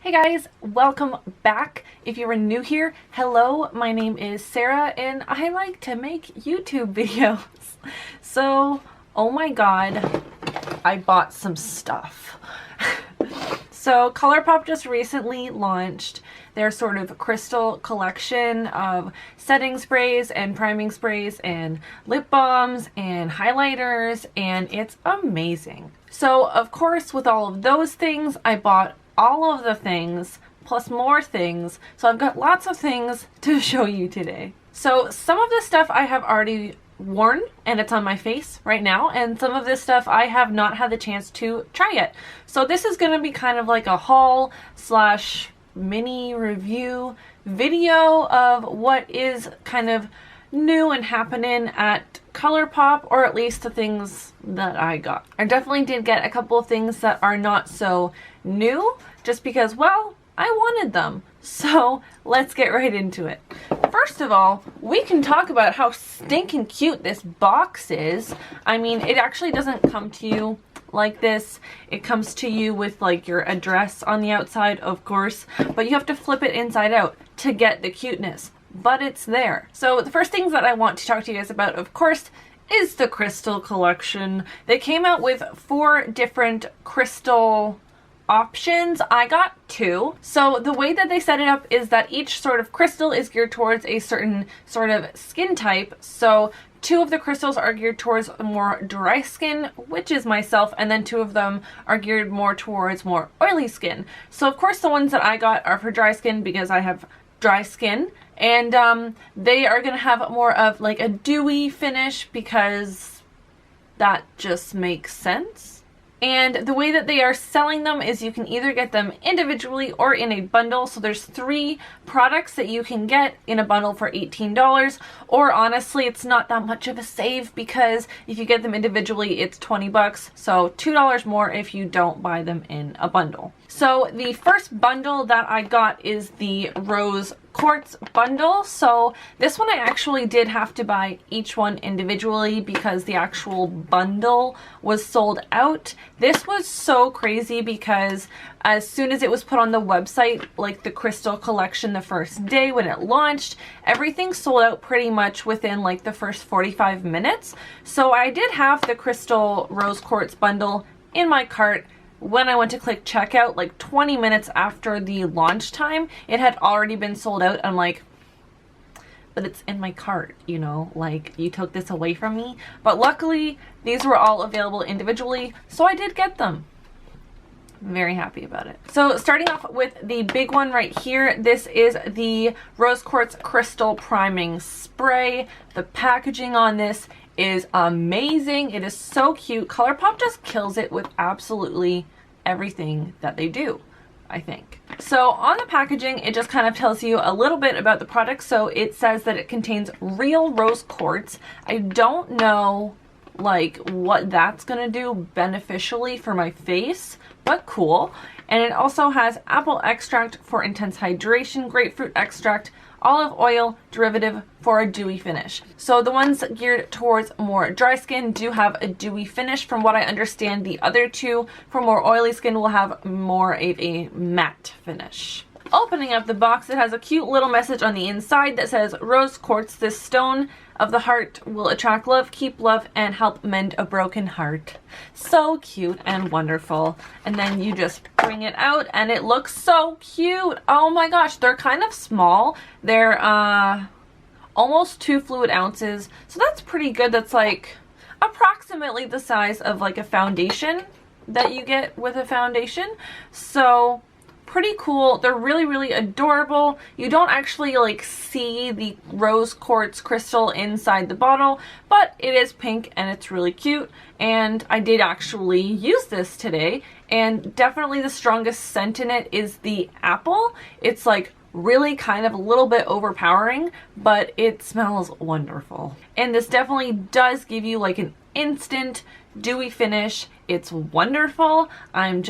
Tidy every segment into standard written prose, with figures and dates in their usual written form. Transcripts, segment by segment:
Hey guys, welcome back. If you are new here, hello, my name is Sarah and I like to make YouTube videos. So, oh my god, I bought some stuff. So Colourpop just recently launched their sort of crystal collection of setting sprays and priming sprays and lip balms and highlighters, and it's amazing. So of course with all of those things, I bought all of the things plus more things. So I've got lots of things to show you today. So some of this stuff I have already worn and it's on my face right now, and some of this stuff I have not had the chance to try yet. So this is going to be kind of like a haul slash mini review video of what is kind of new and happening at Colourpop, or at least the things that I got. I definitely did get a couple of things that are not so new, just because, well, I wanted them. So let's get right into it. First of all, we can talk about how stinking cute this box is. I mean, it actually doesn't come to you like this. It comes to you with like your address on the outside, of course, but you have to flip it inside out to get the cuteness. But it's there. So the first things that I want to talk to you guys about, of course, is the crystal collection. They came out with 4 different crystal options. I got 2. So the way that they set it up is that each sort of crystal is geared towards a certain sort of skin type. So 2 of the crystals are geared towards more dry skin, which is myself, and then 2 of them are geared more towards more oily skin. So of course the ones that I got are for dry skin because I have dry skin, and they are gonna have more of like a dewy finish because that just makes sense. And the way that they are selling them is you can either get them individually or in a bundle. So there's 3 products that you can get in a bundle for $18, or honestly it's not that much of a save because if you get them individually it's 20 bucks, so $2 more if you don't buy them in a bundle. So the first bundle that I got is the Rose Quartz bundle. So this one I actually did have to buy each one individually because the actual bundle was sold out. This was so crazy because as soon as it was put on the website, like the crystal collection the first day when it launched, everything sold out pretty much within like the first 45 minutes. So I did have the crystal Rose Quartz bundle in my cart. When I went to click checkout, like 20 minutes after the launch time, it had already been sold out. I'm like, but it's in my cart, you know, like you took this away from me. But luckily, these were all available individually, so I did get them. I'm very happy about it. So starting off with the big one right here, this is the Rose Quartz Crystal Priming Spray. The packaging on this is amazing. It is so cute. Colourpop just kills it with absolutely everything that they do, I think. So on the packaging, it just kind of tells you a little bit about the product. So it says that it contains real rose quartz. I don't know like what that's gonna do beneficially for my face, but cool. And it also has apple extract for intense hydration, grapefruit extract, olive oil derivative for a dewy finish. So the ones geared towards more dry skin do have a dewy finish. From what I understand, the other 2 for more oily skin will have more of a matte finish. Opening up the box, it has a cute little message on the inside that says, Rose Quartz, this stone of the heart will attract love, keep love, and help mend a broken heart. So cute and wonderful. And then you just bring it out and it looks so cute. Oh my gosh, they're kind of small. They're almost 2 fluid ounces. So that's pretty good. That's like approximately the size of like a foundation that you get with a foundation. So pretty cool. They're really adorable. You don't actually like see the rose quartz crystal inside the bottle, but it is pink and it's really cute. And I did actually use this today, and definitely the strongest scent in it is the apple. It's like really kind of a little bit overpowering, but it smells wonderful. And this definitely does give you like an instant dewy finish. It's wonderful. I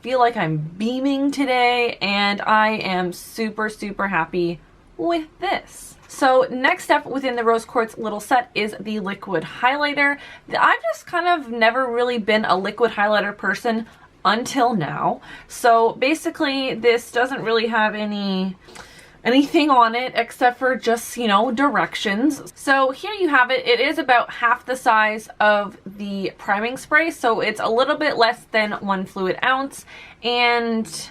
feel like I'm beaming today, and I am super happy with this. So next up within the Rose Quartz little set is the liquid highlighter. I've just kind of never really been a liquid highlighter person until now. So basically this doesn't really have anything on it except for just, you know, directions. So here you have it. It is about half the size of the priming spray, so it's a little bit less than 1 fluid ounce, and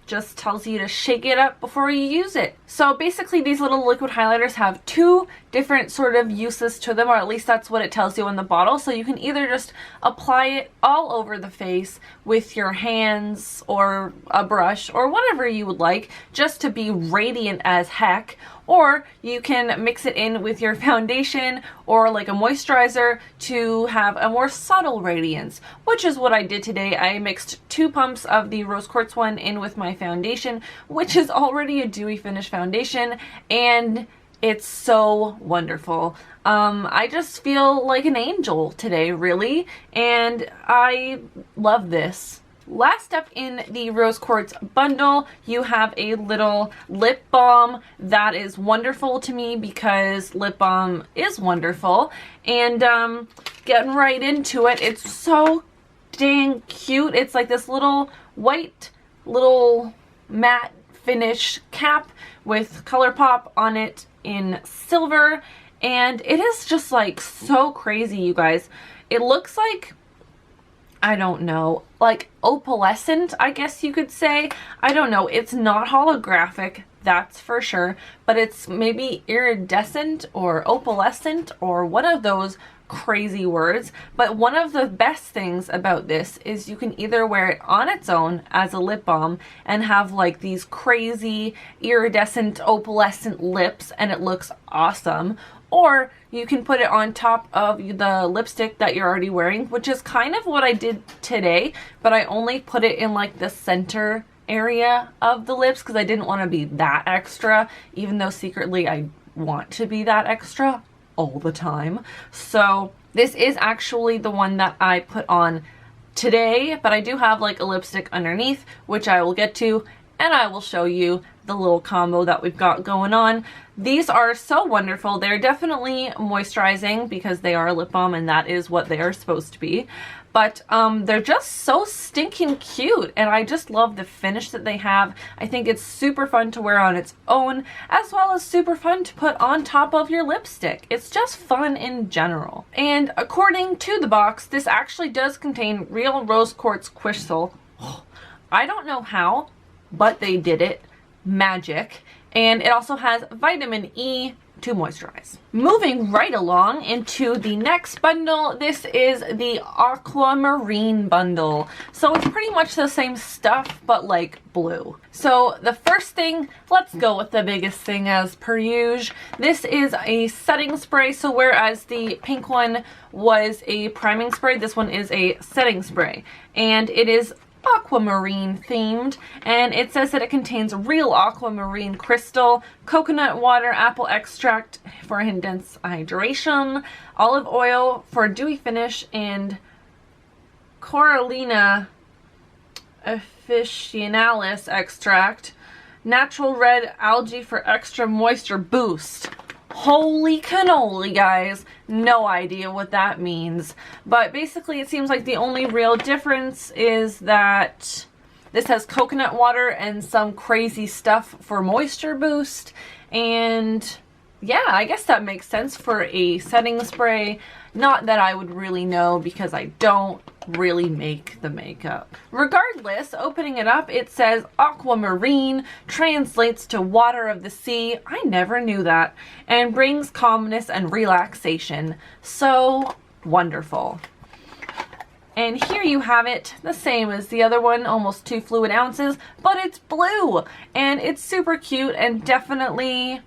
just tells you to shake it up before you use it. So basically these little liquid highlighters have 2 different sort of uses to them, or at least that's what it tells you in the bottle. So you can either just apply it all over the face with your hands or a brush or whatever you would like, just to be radiant as heck, or you can mix it in with your foundation or like a moisturizer to have a more subtle radiance, which is what I did today. I mixed 2 pumps of the Rose Quartz one in with my foundation, which is already a dewy finish foundation, and it's so wonderful. I just feel like an angel today, really, and I love this. Last up in the Rose Quartz bundle, you have a little lip balm that is wonderful to me because lip balm is wonderful. And getting right into it, it's so dang cute. It's like this little white, little matte finish cap with Colourpop on it in silver. And it is just like so crazy, you guys. It looks like, I don't know, like opalescent, I guess you could say. I don't know. It's not holographic, that's for sure, but it's maybe iridescent or opalescent or one of those crazy words. But one of the best things about this is you can either wear it on its own as a lip balm and have like these crazy iridescent opalescent lips and it looks awesome, or you can put it on top of the lipstick that you're already wearing, which is kind of what I did today, but I only put it in like the center area of the lips because I didn't want to be that extra, even though secretly I want to be that extra all the time. So this is actually the one that I put on today, but I do have like a lipstick underneath, which I will get to, and I will show you the little combo that we've got going on. These are so wonderful. They're definitely moisturizing because they are a lip balm and that is what they are supposed to be. But they're just so stinking cute, and I just love the finish that they have. I think it's super fun to wear on its own, as well as super fun to put on top of your lipstick. It's just fun in general. And according to the box, this actually does contain real rose quartz crystal. I don't know how, but they did it. Magic. And it also has vitamin E to moisturize. Moving right along into the next bundle, this is the Aquamarine bundle. So it's pretty much the same stuff, but like blue. So the first thing, let's go with the biggest thing as per usual. This is a setting spray. So whereas the pink one was a priming spray, this one is a setting spray. And it is aquamarine themed, and it says that it contains real aquamarine crystal, coconut water, apple extract for intense hydration, olive oil for a dewy finish, and Corallina officinalis extract, natural red algae for extra moisture boost. Holy cannoli, guys. No idea what that means. But basically it seems like the only real difference is that this has coconut water and some crazy stuff for moisture boost. And yeah, I guess that makes sense for a setting spray. Not that I would really know because I don't really make the makeup. Regardless, opening it up, it says aquamarine translates to water of the sea. I never knew that. And brings calmness and relaxation. So wonderful. And here you have it, the same as the other one, almost 2 fluid ounces, but it's blue. And it's super cute, and definitely,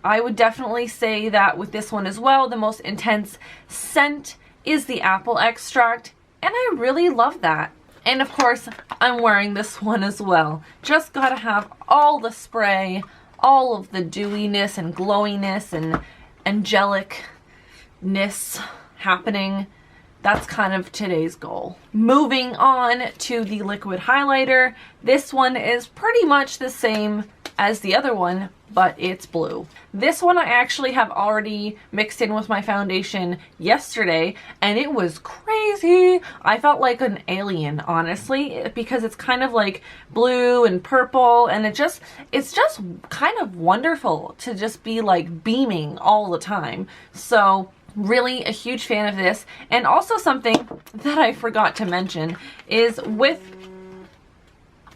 I would definitely say that with this one as well, the most intense scent is the apple extract, and I really love that. And of course, I'm wearing this one as well. Just gotta have all the spray, all of the dewiness and glowiness and angelicness happening. That's kind of today's goal. Moving on to the liquid highlighter. This one is pretty much the same as the other one, but it's blue. This one I actually have already mixed in with my foundation yesterday, and it was crazy. I felt like an alien, honestly, because it's kind of like blue and purple, and it's just kind of wonderful to just be like beaming all the time. So really a huge fan of this. And also something that I forgot to mention is with...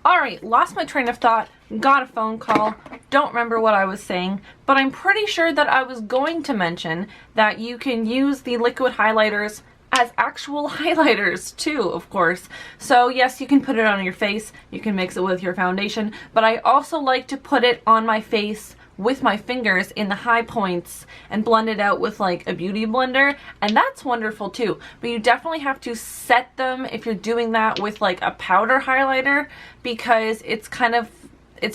Alright, lost my train of thought, got a phone call, don't remember what I was saying, but I'm pretty sure that I was going to mention that you can use the liquid highlighters as actual highlighters too, of course. So yes, you can put it on your face, you can mix it with your foundation, but I also like to put it on my face with my fingers in the high points and blend it out with like a beauty blender, and that's wonderful too. But you definitely have to set them if you're doing that with like a powder highlighter, because it's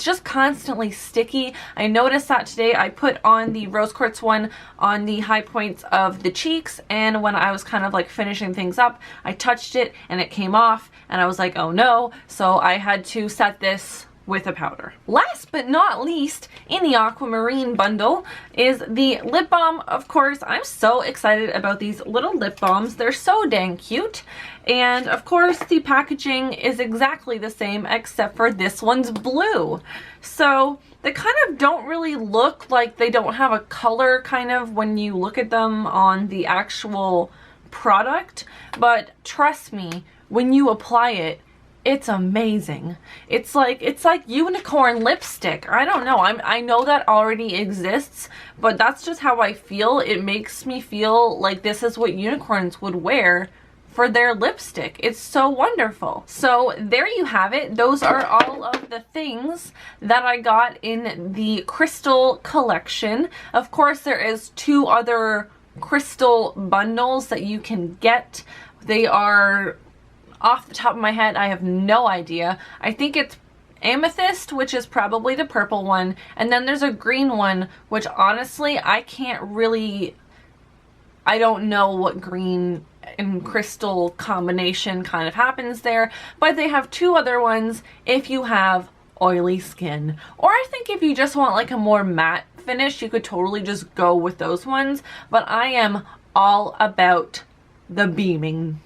just constantly sticky. I noticed that today. I put on the rose quartz one on the high points of the cheeks, and when I was kind of like finishing things up, I touched it and it came off, and I was like, oh no. So I had to set this with a powder. Last but not least, in the Aquamarine bundle is the lip balm. Of course, I'm so excited about these little lip balms. They're so dang cute. And of course, the packaging is exactly the same, except for this one's blue. So they kind of don't really look like they don't have a color kind of when you look at them on the actual product. But trust me, when you apply it, it's amazing. It's like unicorn lipstick. I don't know. I know that already exists, but that's just how I feel. It makes me feel like this is what unicorns would wear for their lipstick. It's so wonderful. So there you have it. Those are all of the things that I got in the crystal collection. Of course, there is 2 other crystal bundles that you can get. They are... off the top of my head, I have no idea. I think it's amethyst, which is probably the purple one, and then there's a green one, which honestly I can't really... I don't know what green and crystal combination kind of happens there, but they have 2 other ones if you have oily skin. Or I think if you just want like a more matte finish, you could totally just go with those ones, but I am all about the beaming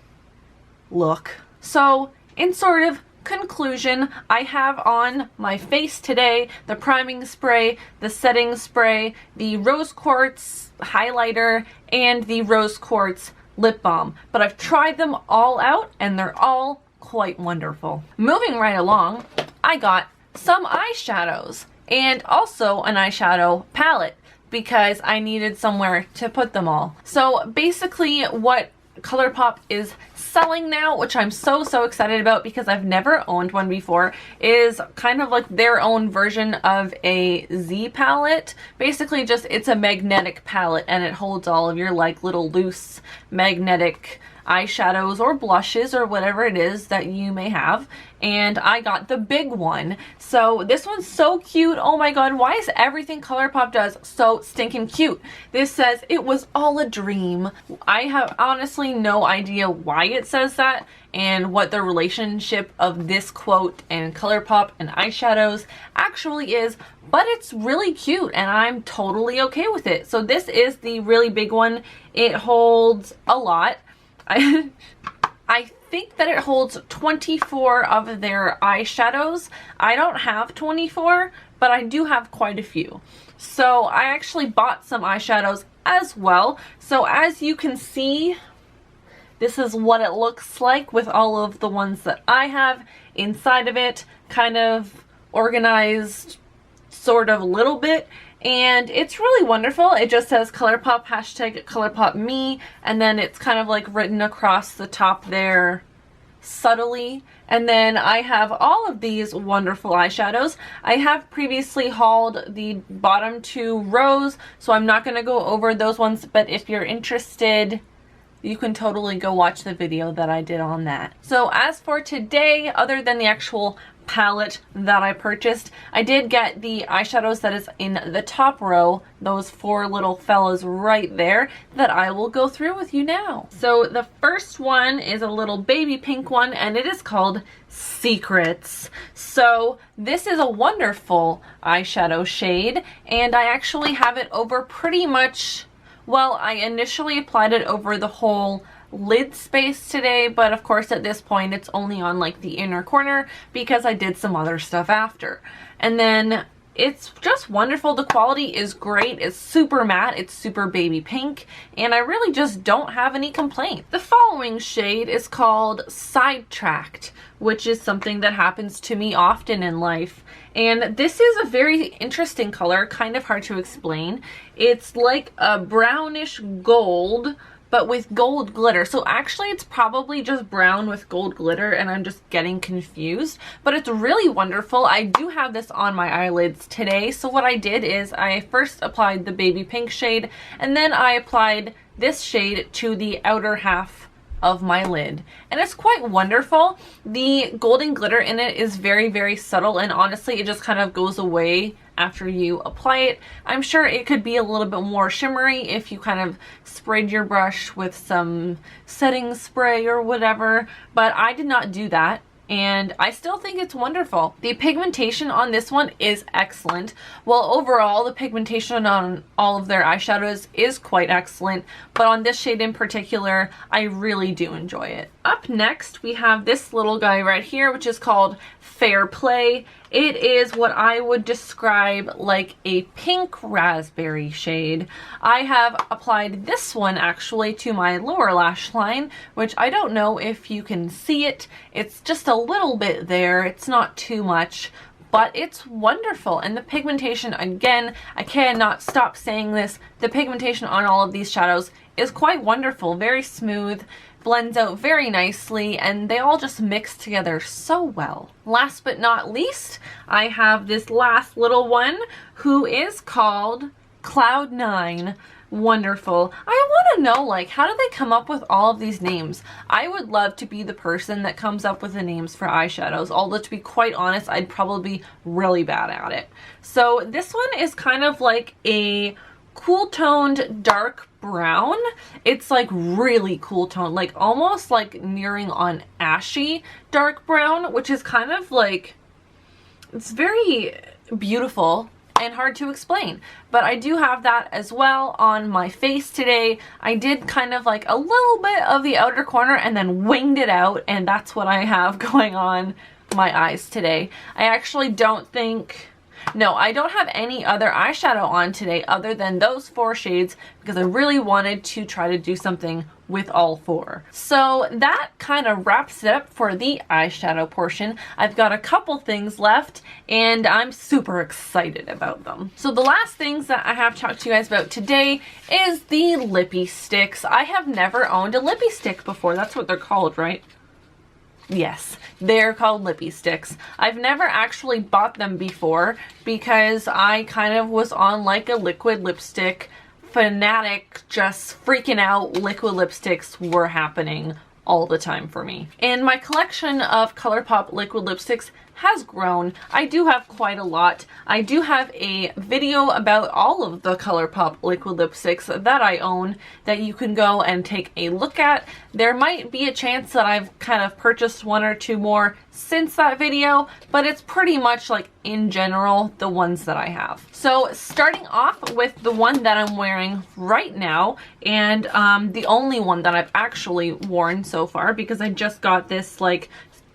look. So in sort of conclusion, I have on my face today the priming spray, the setting spray, the rose quartz highlighter, and the rose quartz lip balm. But I've tried them all out and they're all quite wonderful. Moving right along, I got some eyeshadows and also an eyeshadow palette because I needed somewhere to put them all. So basically what Colourpop is selling now, which I'm so excited about because I've never owned one before, is kind of like their own version of a Z palette. Basically just, it's a magnetic palette and it holds all of your like little loose magnetic eyeshadows or blushes or whatever it is that you may have, and I got the big one. So this one's so cute. Oh my god, why is everything Colourpop does so stinking cute? This says it was all a dream. I have honestly no idea why it says that and what the relationship of this quote and Colourpop and eyeshadows actually is, but it's really cute and I'm totally okay with it. So this is the really big one. It holds a lot. I think that it holds 24 of their eyeshadows. I don't have 24, but I do have quite a few. So I actually bought some eyeshadows as well. So as you can see, this is what it looks like with all of the ones that I have inside of it, kind of organized sort of a little bit. And it's really wonderful. It just says Colourpop, hashtag Colourpop me, and then it's kind of like written across the top there subtly. And then I have all of these wonderful eyeshadows. I have previously hauled the bottom 2 rows, so I'm not going to go over those ones, but if you're interested, you can totally go watch the video that I did on that. So as for today, other than the actual palette that I purchased. I did get the eyeshadows that is in the top row, those 4 little fellas right there, that I will go through with you now. So the first one is a little baby pink one, and it is called Secrets. So this is a wonderful eyeshadow shade, and I actually have it over pretty much, well, I initially applied it over the whole lid space today, but of course at this point it's only on like the inner corner because I did some other stuff after. And then it's just wonderful. The quality is great. It's super matte. It's super baby pink, and I really just don't have any complaints. The following shade is called Sidetracked, which is something that happens to me often in life. And this is a very interesting color, kind of hard to explain. It's like a brownish gold, but with gold glitter. So actually it's probably just brown with gold glitter and I'm just getting confused, but it's really wonderful. I do have this on my eyelids today. So what I did is I first applied the baby pink shade, and then I applied this shade to the outer half of my lid, and it's quite wonderful. The golden glitter in it is very, very subtle, and honestly it just kind of goes away after you apply it. I'm sure it could be a little bit more shimmery if you kind of sprayed your brush with some setting spray or whatever, but I did not do that, and I still think it's wonderful. The pigmentation on this one is excellent. Well, overall, the pigmentation on all of their eyeshadows is quite excellent, but on this shade in particular, I really do enjoy it. Up next, we have this little guy right here, which is called Fair Play. It is what I would describe like a pink raspberry shade. I have applied this one actually to my lower lash line, which I don't know if you can see it. It's just a little bit there. It's not too much, but it's wonderful. And the pigmentation, again, I cannot stop saying this, the pigmentation on all of these shadows is quite wonderful, very smooth, blends out very nicely, and they all just mix together so well. Last but not least, I have this last little one who is called Cloud 9. Wonderful. I want to know, like, how do they come up with all of these names? I would love to be the person that comes up with the names for eyeshadows, although to be quite honest, I'd probably be really bad at it. So this one is kind of like a cool toned dark brown. It's like really cool tone, like almost like nearing on ashy dark brown, which is kind of like, it's very beautiful and hard to explain. But I do have that as well on my face today. I did kind of like a little bit of the outer corner and then winged it out, and that's what I have going on my eyes today. I actually don't think, no, I don't have any other eyeshadow on today other than those 4 shades because I really wanted to try to do something with all 4. So that kind of wraps it up for the eyeshadow portion. I've got a couple things left and I'm super excited about them. So the last things that I have to talk to you guys about today is the Lippie sticks. I have never owned a Lippie stick before. That's what they're called, right? Yes, they're called Lippie sticks. I've never actually bought them before because I kind of was on like a liquid lipstick fanatic, just freaking out. Liquid lipsticks were happening all the time for me. And my collection of Colourpop liquid lipsticks has grown. I do have quite a lot. I do have a video about all of the Colourpop liquid lipsticks that I own that you can go and take a look at. There might be a chance that I've kind of purchased 1 or 2 more since that video, but it's pretty much like in general the ones that I have. So starting off with the one that I'm wearing right now, and the only one that I've actually worn so far because I just got this like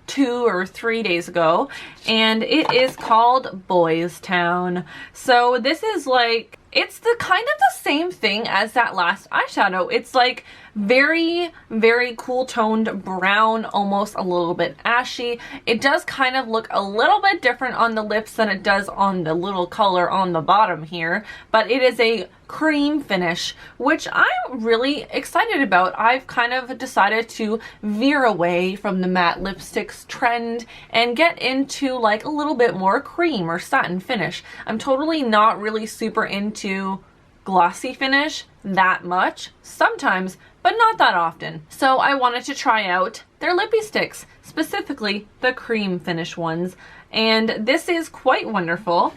2 or 3 days ago, and it is called Boys Town. So this is like, it's the kind of the same thing as that last eyeshadow. It's like very, very cool toned brown, almost a little bit ashy. It does kind of look a little bit different on the lips than it does on the little color on the bottom here, but it is a cream finish, which I'm really excited about. I've kind of decided to veer away from the matte lipsticks trend and get into like a little bit more cream or satin finish. I'm totally not really super into glossy finish that much, sometimes, but not that often. So I wanted to try out their Lippie sticks, specifically the cream finish ones. and this is quite wonderful.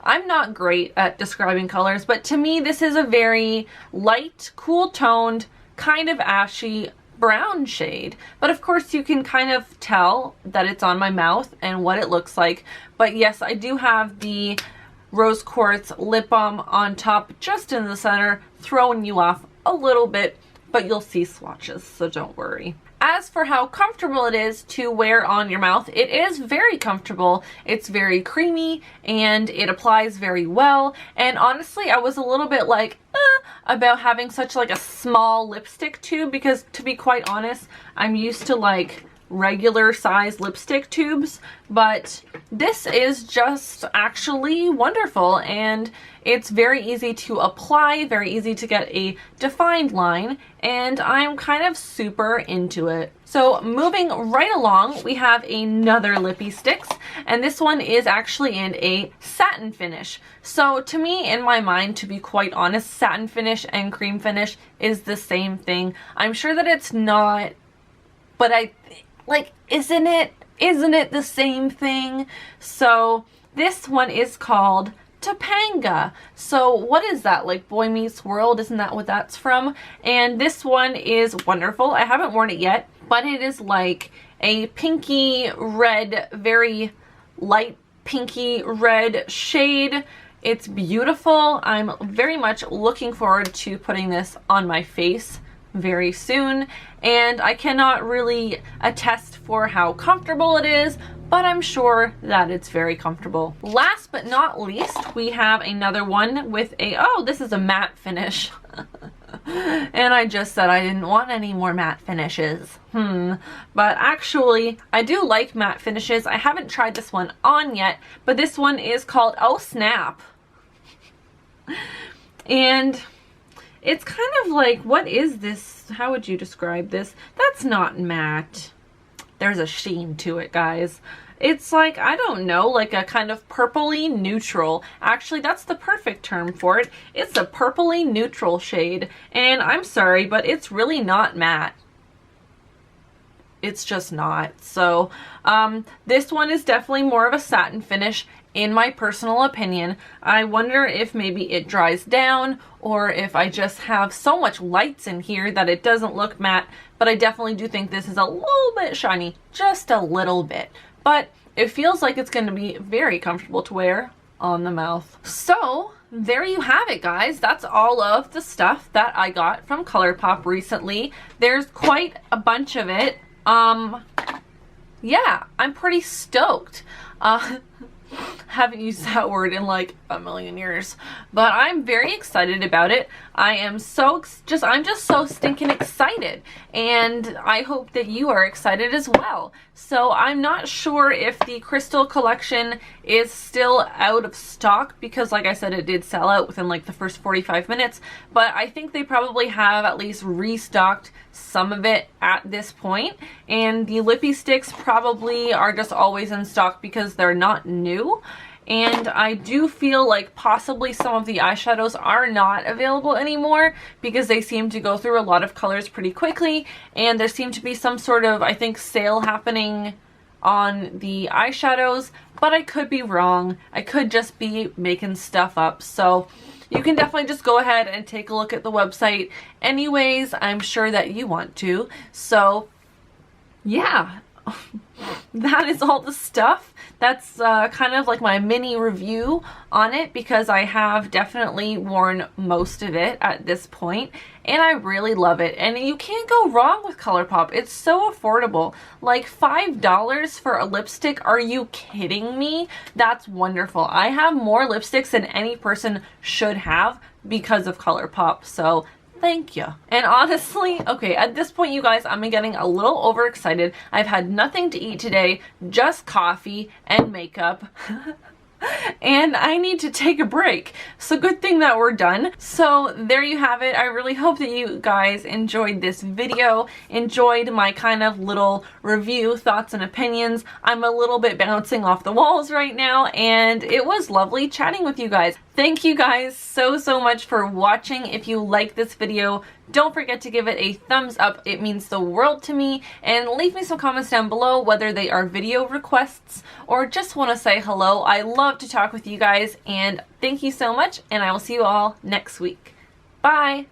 I'm not great at describing colors, but to me this is a very light, cool toned, kind of ashy brown shade. But of course you can kind of tell that it's on my mouth and what it looks like. But yes, I do have the rose quartz lip balm on top, just in the center, throwing you off a little bit, but you'll see swatches, so don't worry. As for how comfortable it is to wear on your mouth, it is very comfortable. It's very creamy and it applies very well. And honestly, I was a little bit like, about having such like a small lipstick tube, because to be quite honest, I'm used to like regular size lipstick tubes, but this is just actually wonderful, and it's very easy to apply, very easy to get a defined line, and I'm kind of super into it. So moving right along, we have another Lippie Stix, and this one is actually in a satin finish. So to me, in my mind, to be quite honest, satin finish and cream finish is the same thing. I'm sure that it's not, but isn't it the same thing? So this one is called Topanga. So what is that, like Boy Meets World? Isn't that what that's from? And this one is wonderful. I haven't worn it yet, but it is like a pinky red, very light pinky red shade. It's beautiful. I'm very much looking forward to putting this on my face very soon, and I cannot really attest for how comfortable it is, but I'm sure that it's very comfortable. Last but not least, we have another one with a, oh, this is a matte finish. And I just said I didn't want any more matte finishes. But actually, I do like matte finishes. I haven't tried this one on yet, but this one is called Oh Snap. And it's kind of like, what is this? How would you describe this? That's not matte. There's a sheen to it, guys. It's like, I don't know, like a kind of purpley neutral. Actually, that's the perfect term for it. It's a purpley neutral shade. And I'm sorry, but it's really not matte. It's just not. So, this one is definitely more of a satin finish, in my personal opinion. I wonder if maybe it dries down, or if I just have so much lights in here that it doesn't look matte, but I definitely do think this is a little bit shiny, just a little bit. But it feels like it's going to be very comfortable to wear on the mouth. So there you have it, guys. That's all of the stuff that I got from Colourpop recently. There's quite a bunch of it. Yeah, I'm pretty stoked. Haven't used that word in like a million years, but I'm very excited about it. I'm just so stinking excited, and I hope that you are excited as well. So I'm not sure if the crystal collection is still out of stock, because like I said, it did sell out within like the first 45 minutes, but I think they probably have at least restocked some of it at this point. And the Lippie Stix probably are just always in stock because they're not new. And I do feel like possibly some of the eyeshadows are not available anymore, because they seem to go through a lot of colors pretty quickly, and there seemed to be some sort of, I think, sale happening on the eyeshadows, but I could be wrong. I could just be making stuff up. So you can definitely just go ahead and take a look at the website anyways. I'm sure that you want to. So yeah, that is all the stuff. That's kind of like my mini review on it, because I have definitely worn most of it at this point, and I really love it. And you can't go wrong with Colourpop. It's so affordable. Like $5 for a lipstick? Are you kidding me? That's wonderful. I have more lipsticks than any person should have because of Colourpop. So thank you. And honestly, okay, at this point, you guys, I'm getting a little overexcited. I've had nothing to eat today, just coffee and makeup. And I need to take a break. So good thing that we're done. So there you have it. I really hope that you guys enjoyed this video, enjoyed my kind of little review, thoughts and opinions. I'm a little bit bouncing off the walls right now, and it was lovely chatting with you guys. Thank you guys so much for watching. If you like this video, Don't forget to give it a thumbs up. It means the world to me. And leave me some comments down below, whether they are video requests or just want to say hello. I love to talk with you guys, and thank you so much, and I will see you all next week. Bye!